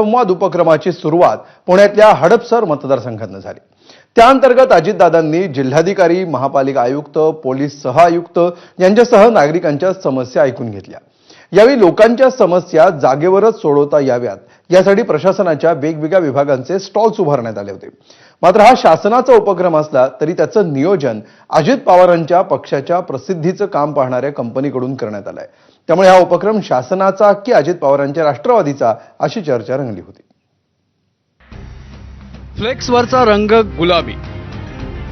संवाद उपक्रमाची सुरुवात पुण्यातल्या हडपसर मतदारसंघातून झाली। त्याअंतर्गत अजितदादांनी जिल्हाधिकारी, महापालिका आयुक्त, पोलीस सहआयुक्त यांच्यासह नागरिकांच्या समस्या ऐकून घेतल्या। यावेळी लोकांच्या समस्या जागेवरच सोडवता याव्यात यासाठी प्रशासनाच्या वेगवेगळ्या विभागांचे स्टॉल्स उभारण्यात आले होते। मात्र हा शासनाचा उपक्रम असला तरी त्याचं नियोजन अजित पवारांच्या पक्षाच्या प्रसिद्धीचं काम पाहणाऱ्या कंपनीकडून करण्यात आलंय। त्यामुळे हा उपक्रम शासनाचा की अजित पवारांच्या राष्ट्रवादीचा अशी चर्चा रंगली होती। फ्लेक्सवरचा रंग गुलाबी,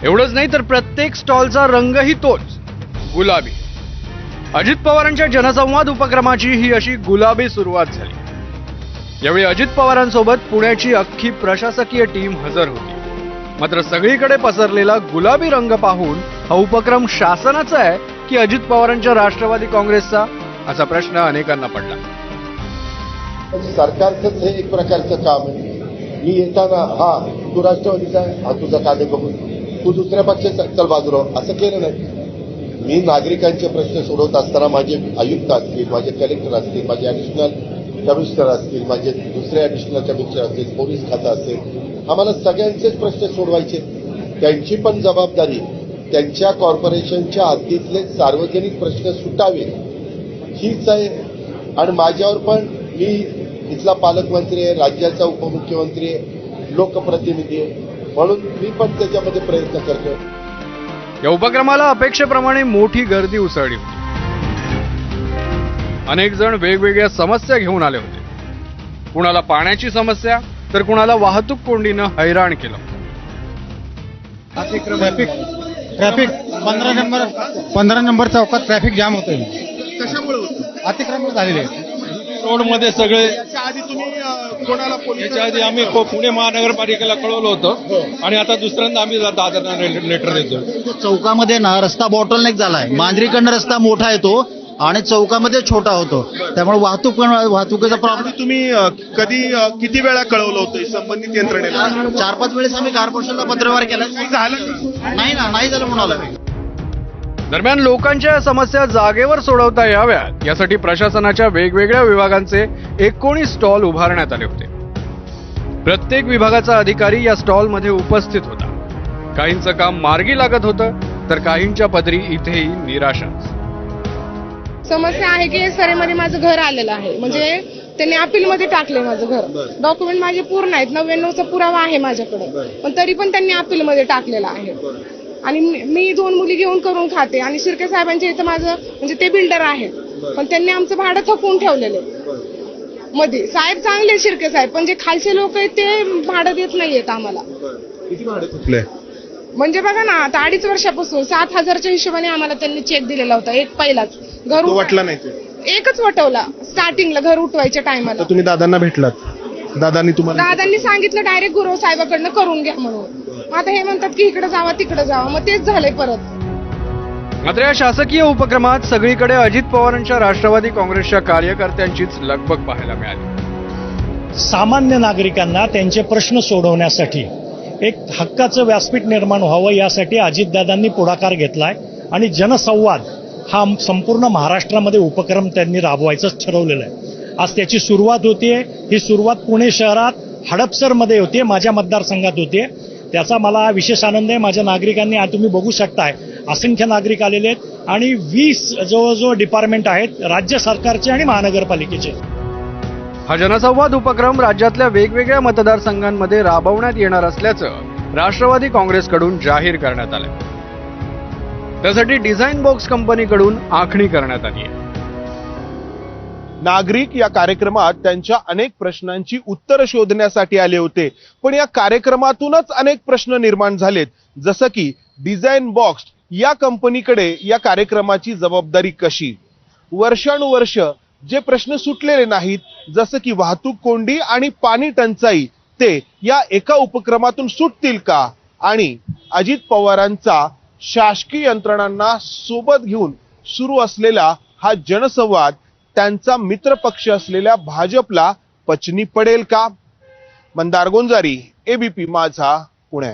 एवढंच नाही तर प्रत्येक स्टॉलचा रंगही तोच गुलाबी। अजित पवारांच्या जनसंवाद उपक्रमाची ही अशी गुलाबी सुरुवात झाली। यावेळी अजित पवारांसोबत पुण्याची अख्खी प्रशासकीय टीम हजर होती। मात्र सगळीकडे पसरलेला गुलाबी रंग पाहून हा उपक्रम शासनाचा आहे की अजित पवारांच्या राष्ट्रवादी काँग्रेसचा, असा प्रश्न अनेकांना पडला। सरकारचंच हे एक प्रकारचं काम आहे। मी येताना हा तू राष्ट्रवादीचा आहे, हा तुझा कादे बघून तू दुसऱ्या पक्षाचा, चल बाजूला, असं केलं नाही। मी नागरिकांचे प्रश्न सोडवत असताना माझे आयुक्त असतील, माझे कलेक्टर असतील, माझे ॲडिशनल कमिशनर असतील, माझे दुसरे ॲडिशनल कमिशनर असतील, पोलीस खाता असेल, आम्हाला सगळ्यांचेच प्रश्न सोडवायचे। त्यांची पण जबाबदारी त्यांच्या कॉर्पोरेशनच्या हद्दीतले सार्वजनिक प्रश्न सुटावे हीच आहे। आणि माझ्यावर पण, मी इथला पालकमंत्री आहे, राज्याचा उपमुख्यमंत्री आहे, लोकप्रतिनिधी आहे, म्हणून मी पण त्याच्यामध्ये प्रयत्न करतो। या उपक्रमाला अपेक्षेप्रमाणे मोठी गर्दी उसळली होती। अनेक जण वेगवेगळ्या समस्या घेऊन आले होते। कुणाला पाण्याची समस्या तर कुणाला वाहतूक कोंडीनं हैराण केलं। ट्रॅफिक 15 नंबर चौकात ट्रॅफिक जाम होतोय। कशामुळे होतं? अतिक्रमण झालेले रोडमध्ये सगळे। याच्या आधी तुम्ही कोणाला? याच्या आधी आम्ही पुणे महानगरपालिकेला कळवलं होतं आणि आता दुसऱ्यांदा आम्ही दादांना लेटर देतो। चौकामध्ये ना रस्ता बॉटलनेक झालाय। मांजरीकडनं रस्ता मोठा येतो आणि चौकामध्ये छोटा होतो, त्यामुळे वाहतुकीचा प्रॉब्लेम। तुम्ही कधी किती वेळा कळवलं होतं संबंधित यंत्रणेला? 4-5 वेळेस आम्ही कॉर्पोरेशनला पत्रव्यवहार केला। झालं का? नाही झालं म्हणाला। दरम्यान लोकांच्या समस्या जागेवर सोडवता याव्यात यासाठी प्रशासनाच्या वेगवेगळ्या विभागांचे 19 स्टॉल उभारण्यात आले होते। प्रत्येक विभागाचा अधिकारी या स्टॉलमध्ये उपस्थित होता। काहींचं काम मार्गी लागत होतं तर काहींच्या पदरी इथेही निराशाच। समस्या आहे की सरेमध्ये माझं घर आलेलं आहे, म्हणजे त्यांनी अपीलमध्ये टाकले माझं घर। डॉक्युमेंट माझे पूर्ण आहेत, 99चा पुरावा आहे माझ्याकडे, पण तरी पण त्यांनी अपीलमध्ये टाकलेलं आहे। आणि मी 2 मुली घेऊन करून खाते आणि शिर्के साहेबांच्या इथं माझं म्हणजे ते बिल्डर आहेत, पण त्यांनी आमचं भाडं थकवून ठेवलेलं मध्ये। साहेब चांगले शिर्के साहेब, पण जे खालचे लोक आहेत ते भाडं देत नाहीयेत आम्हाला। किती भाडे चुकले? म्हणजे बघा ना, आता 2.5 वर्षापासून 7,000च्या हिशोबाने आम्हाला त्यांनी चेक दिलेला होता, एक पहिलाच। घर वाटला नाही ते? एकच वटवला स्टार्टिंगला, घर उठवायच्या टायमाला। तुम्ही दादांना भेटलात? दादांनी सांगितलं डायरेक्ट गुरव साहेबाकडनं करून घ्या म्हणून। आता हे म्हणतात की इकडे जावा तिकडे जावा, मग तेच झालंय परत। मात्र या शासकीय उपक्रमात सगळीकडे अजित पवारांच्या राष्ट्रवादी काँग्रेसच्या कार्यकर्त्यांचीच लगबग पाहायला मिळाली। सामान्य नागरिकांना त्यांचे प्रश्न सोडवण्यासाठी एक हक्काचं व्यासपीठ निर्माण व्हावं यासाठी अजितदादांनी पुढाकार घेतलाय आणि जनसंवाद हा संपूर्ण महाराष्ट्रामध्ये उपक्रम त्यांनी राबवायचं ठरवलेलं आहे। आज त्याची सुरुवात होतीये। ही सुरुवात पुणे शहरात हडपसरमध्ये होते, माझ्या मतदारसंघात होते। त्याचा मला विशेष आनंद आहे। माझ्या नागरिकांनी, आज तुम्ही बघू शकताय असंख्य नागरिक आलेले आहेत आणि 20 जवळजवळ डिपार्टमेंट आहेत राज्य सरकारचे आणि महानगरपालिकेचे। हा जनसंवाद उपक्रम राज्यातल्या वेगवेगळ्या मतदारसंघांमध्ये राबवण्यात येणार असल्याचं राष्ट्रवादी काँग्रेसकडून जाहीर करण्यात आलंय। त्यासाठी डिझाईन बॉक्स कंपनीकडून आखणी करण्यात आली आहे। नागरिक या कार्यक्रमात त्यांच्या अनेक प्रश्नांची उत्तरं शोधण्यासाठी आले होते, पण या कार्यक्रमातूनच अनेक प्रश्न निर्माण झालेत। जसं की डिझाईन बॉक्स या कंपनीकडे या कार्यक्रमाची जबाबदारी कशी? वर्षानुवर्ष जे प्रश्न सुटलेले नाहीत, जसं की वाहतूक कोंडी आणि पाणी टंचाई, ते या एका उपक्रमातून सुटतील का? आणि अजित पवारांचा शासकीय यंत्रणांना सोबत घेऊन सुरू असलेला हा जनसंवाद त्यांचा मित्रपक्ष असलेल्या भाजपला पचनी पडेल का? मंदार गोंजारी, एबीपी माझा, पुणे।